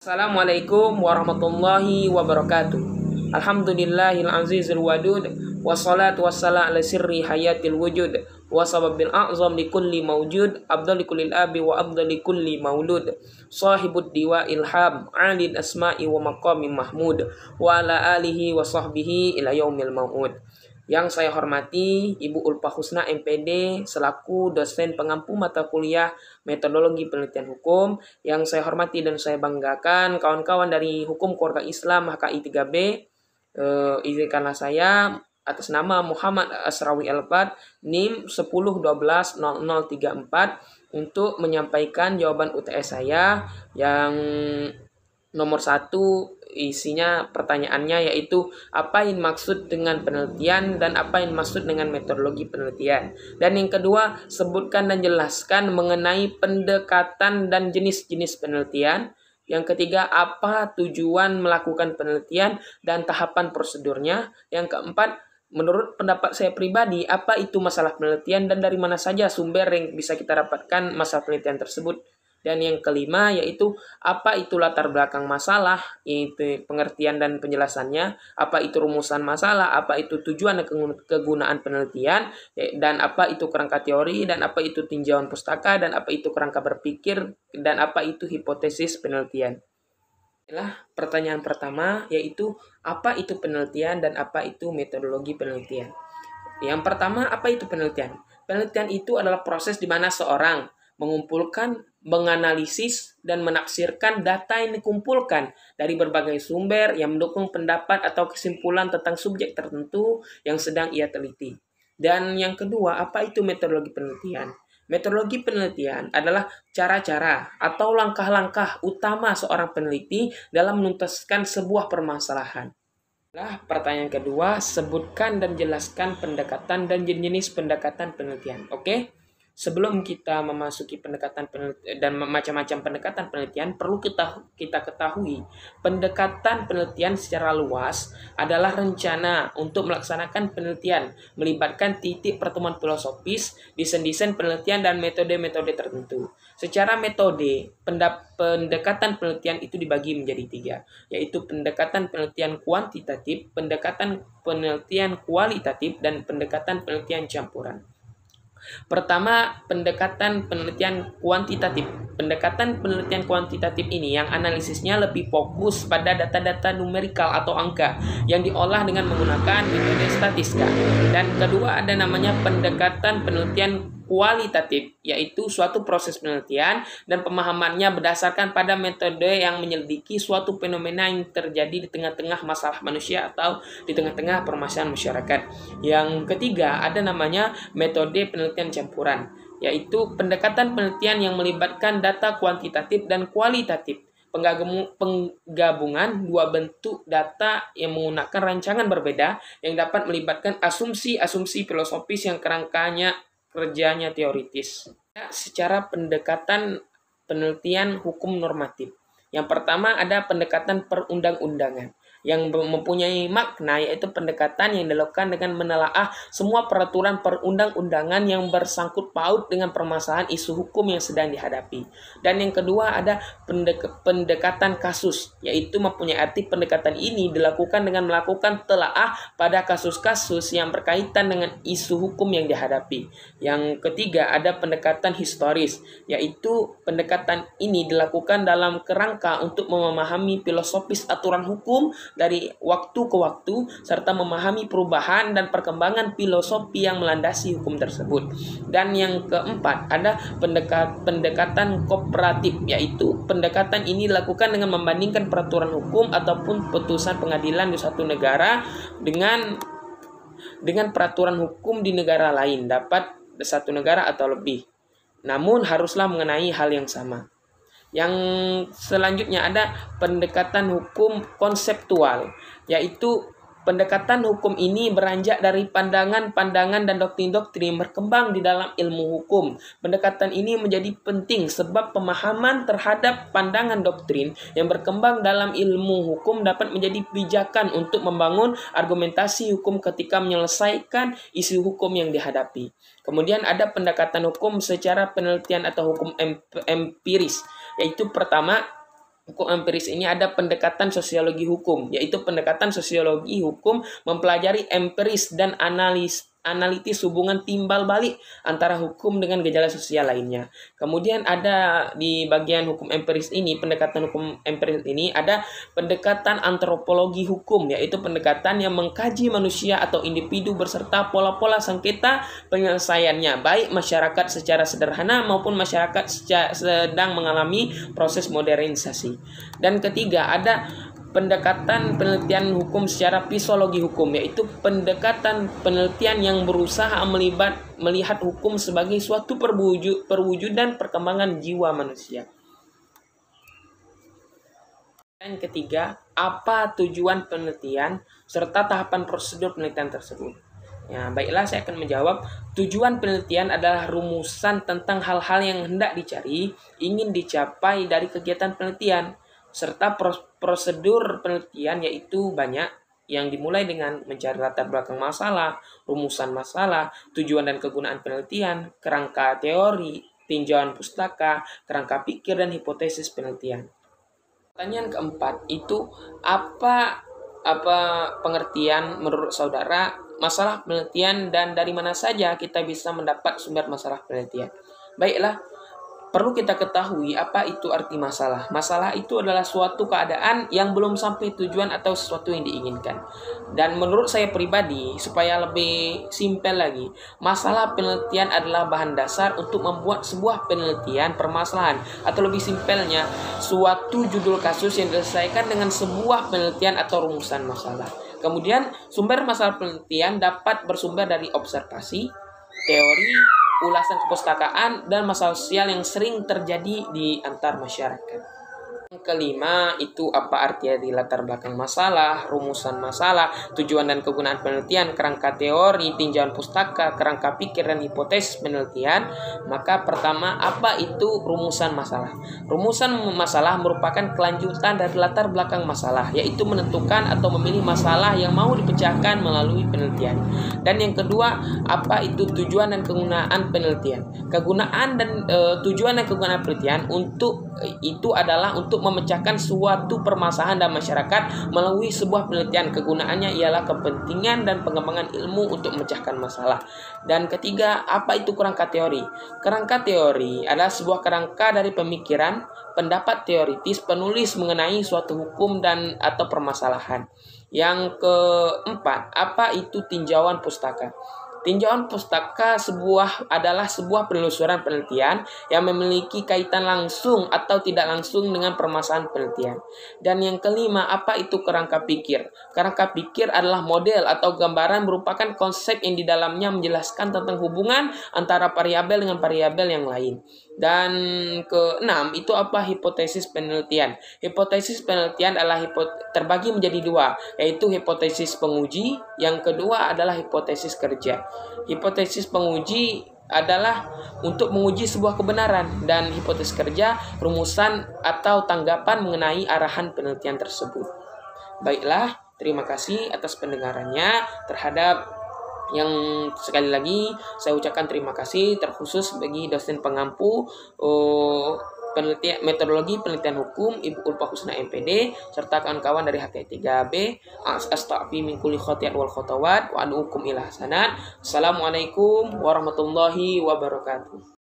Assalamualaikum warahmatullahi wabarakatuh. Alhamdulillahil azizil wadud. Wassalatu wassalamu ala sirri hayatil wujud. Wasababil a'zam likulli mawjud. Abdali kullil abi wa abdali kulli maulud. Sahibud diwa ilham. Alil asma'i wa maqami mahmud. Wa ala alihi wa sahbihi ila yaumil ma'ud. Yang saya hormati Ibu Ulfa Husna MPD selaku dosen pengampu mata kuliah metodologi penelitian hukum. Yang saya hormati dan saya banggakan kawan-kawan dari Hukum Keluarga Islam HKI 3B. Izinkanlah saya atas nama Muhammad Asrawi Elfat NIM 10120034 untuk menyampaikan jawaban UTS saya yang nomor 1. Isinya pertanyaannya yaitu apa yang maksud dengan penelitian dan apa yang maksud dengan metodologi penelitian. Dan yang kedua, sebutkan dan jelaskan mengenai pendekatan dan jenis-jenis penelitian. Yang ketiga, apa tujuan melakukan penelitian dan tahapan prosedurnya. Yang keempat, menurut pendapat saya pribadi, apa itu masalah penelitian dan dari mana saja sumber yang bisa kita dapatkan masalah penelitian tersebut. Dan yang kelima yaitu apa itu latar belakang masalah, yaitu pengertian dan penjelasannya, apa itu rumusan masalah, apa itu tujuan dan kegunaan penelitian, dan apa itu kerangka teori, dan apa itu tinjauan pustaka, dan apa itu kerangka berpikir, dan apa itu hipotesis penelitian. Inilah pertanyaan pertama, yaitu apa itu penelitian dan apa itu metodologi penelitian. Yang pertama, apa itu penelitian? Penelitian itu adalah proses di mana seorang mengumpulkan, menganalisis, dan menafsirkan data yang dikumpulkan dari berbagai sumber yang mendukung pendapat atau kesimpulan tentang subjek tertentu yang sedang ia teliti. Dan yang kedua, apa itu metodologi penelitian? Metodologi penelitian adalah cara-cara atau langkah-langkah utama seorang peneliti dalam menuntaskan sebuah permasalahan. Nah, pertanyaan kedua, sebutkan dan jelaskan pendekatan dan jenis pendekatan penelitian. Oke? Sebelum kita memasuki pendekatan penelitian dan macam-macam pendekatan penelitian, perlu kita ketahui pendekatan penelitian secara luas adalah rencana untuk melaksanakan penelitian melibatkan titik pertemuan filosofis, desain-desain penelitian dan metode-metode tertentu. Secara metode, pendekatan penelitian itu dibagi menjadi 3, yaitu pendekatan penelitian kuantitatif, pendekatan penelitian kualitatif, dan pendekatan penelitian campuran. Pertama, pendekatan penelitian kuantitatif. Pendekatan penelitian kuantitatif ini yang analisisnya lebih fokus pada data-data numerikal atau angka yang diolah dengan menggunakan metode statistika. Dan kedua, ada namanya pendekatan penelitian kualitatif, yaitu suatu proses penelitian dan pemahamannya berdasarkan pada metode yang menyelidiki suatu fenomena yang terjadi di tengah-tengah masalah manusia atau di tengah-tengah permasalahan masyarakat. Yang ketiga, ada namanya metode penelitian campuran, yaitu pendekatan penelitian yang melibatkan data kuantitatif dan kualitatif. Penggabungan dua bentuk data yang menggunakan rancangan berbeda yang dapat melibatkan asumsi-asumsi filosofis yang kerangkanya kerjanya teoritis. Secara pendekatan penelitian hukum normatif. Yang pertama ada pendekatan perundang-undangan yang mempunyai makna, yaitu pendekatan yang dilakukan dengan menelaah semua peraturan perundang-undangan yang bersangkut paut dengan permasalahan isu hukum yang sedang dihadapi. Dan yang kedua ada pendekatan kasus, yaitu mempunyai arti pendekatan ini dilakukan dengan melakukan telaah pada kasus-kasus yang berkaitan dengan isu hukum yang dihadapi. Yang ketiga ada pendekatan historis, yaitu pendekatan ini dilakukan dalam kerangka untuk memahami filosofis aturan hukum dari waktu ke waktu serta memahami perubahan dan perkembangan filosofi yang melandasi hukum tersebut. Dan yang keempat ada pendekatan kooperatif, yaitu pendekatan ini dilakukan dengan membandingkan peraturan hukum ataupun putusan pengadilan di suatu negara dengan peraturan hukum di negara lain, dapat satu negara atau lebih, namun haruslah mengenai hal yang sama. Yang selanjutnya ada pendekatan hukum konseptual, yaitu pendekatan hukum ini beranjak dari pandangan-pandangan dan doktrin-doktrin yang berkembang di dalam ilmu hukum. Pendekatan ini menjadi penting sebab pemahaman terhadap pandangan doktrin yang berkembang dalam ilmu hukum dapat menjadi pijakan untuk membangun argumentasi hukum ketika menyelesaikan isu hukum yang dihadapi. Kemudian ada pendekatan hukum secara penelitian atau hukum empiris, yaitu pertama hukum empiris ini ada pendekatan sosiologi hukum, yaitu pendekatan sosiologi hukum mempelajari empiris dan analitis hubungan timbal balik antara hukum dengan gejala sosial lainnya. Kemudian ada di bagian hukum empiris ini, pendekatan hukum empiris ini ada pendekatan antropologi hukum, yaitu pendekatan yang mengkaji manusia atau individu berserta pola-pola sengketa penyelesaiannya, baik masyarakat secara sederhana maupun masyarakat sedang mengalami proses modernisasi. Dan ketiga, ada pendekatan penelitian hukum secara psikologi hukum, yaitu pendekatan penelitian yang berusaha melihat hukum sebagai suatu perwujudan perkembangan jiwa manusia. Dan ketiga, apa tujuan penelitian serta tahapan prosedur penelitian tersebut? Ya, baiklah, saya akan menjawab. Tujuan penelitian adalah rumusan tentang hal-hal yang hendak dicari, ingin dicapai dari kegiatan penelitian, serta prosedur penelitian yaitu banyak, yang dimulai dengan mencari latar belakang masalah, rumusan masalah, tujuan dan kegunaan penelitian, kerangka teori, tinjauan pustaka, kerangka pikir, dan hipotesis penelitian. Pertanyaan keempat itu apa pengertian menurut saudara masalah penelitian dan dari mana saja kita bisa mendapat sumber masalah penelitian? Baiklah, perlu kita ketahui apa itu arti masalah. Masalah itu adalah suatu keadaan yang belum sampai tujuan atau sesuatu yang diinginkan. Dan menurut saya pribadi, supaya lebih simpel lagi, masalah penelitian adalah bahan dasar untuk membuat sebuah penelitian permasalahan. Atau lebih simpelnya, suatu judul kasus yang diselesaikan dengan sebuah penelitian atau rumusan masalah. Kemudian, sumber masalah penelitian dapat bersumber dari observasi, teori, ulasan kepustakaan, dan masalah sosial yang sering terjadi di antar masyarakat. Yang kelima itu apa arti dari latar belakang masalah, rumusan masalah, tujuan dan kegunaan penelitian, kerangka teori, tinjauan pustaka, kerangka pikir, dan hipotesis penelitian. Maka pertama, apa itu rumusan masalah? Rumusan masalah merupakan kelanjutan dari latar belakang masalah, yaitu menentukan atau memilih masalah yang mau dipecahkan melalui penelitian. Dan yang kedua, apa itu tujuan dan kegunaan penelitian? Kegunaan dan tujuan dan kegunaan penelitian itu adalah untuk memecahkan suatu permasalahan dalam masyarakat melalui sebuah penelitian. Kegunaannya ialah kepentingan dan pengembangan ilmu untuk memecahkan masalah. Dan ketiga, apa itu kerangka teori? Kerangka teori adalah sebuah kerangka dari pemikiran, pendapat teoritis penulis mengenai suatu hukum dan atau permasalahan. Yang keempat, apa itu tinjauan pustaka? Tinjauan pustaka adalah sebuah penelusuran penelitian yang memiliki kaitan langsung atau tidak langsung dengan permasalahan penelitian. Dan yang kelima, apa itu kerangka pikir? Kerangka pikir adalah model atau gambaran merupakan konsep yang di dalamnya menjelaskan tentang hubungan antara variabel dengan variabel yang lain. Dan keenam, itu apa hipotesis penelitian? Hipotesis penelitian adalah terbagi menjadi dua, yaitu hipotesis penguji, yang kedua adalah hipotesis kerja. Hipotesis penguji adalah untuk menguji sebuah kebenaran, dan hipotesis kerja rumusan atau tanggapan mengenai arahan penelitian tersebut. Baiklah, terima kasih atas pendengarannya terhadap yang sekali lagi saya ucapkan terima kasih terkhusus bagi dosen pengampu metodologi penelitian hukum Ibu Ulfa Husna MPD serta kawan-kawan dari HKI 3B. Astaghfiru min kulli khati'at wal khatawat wa anukum ila hasanat. Assalamualaikum warahmatullahi wabarakatuh.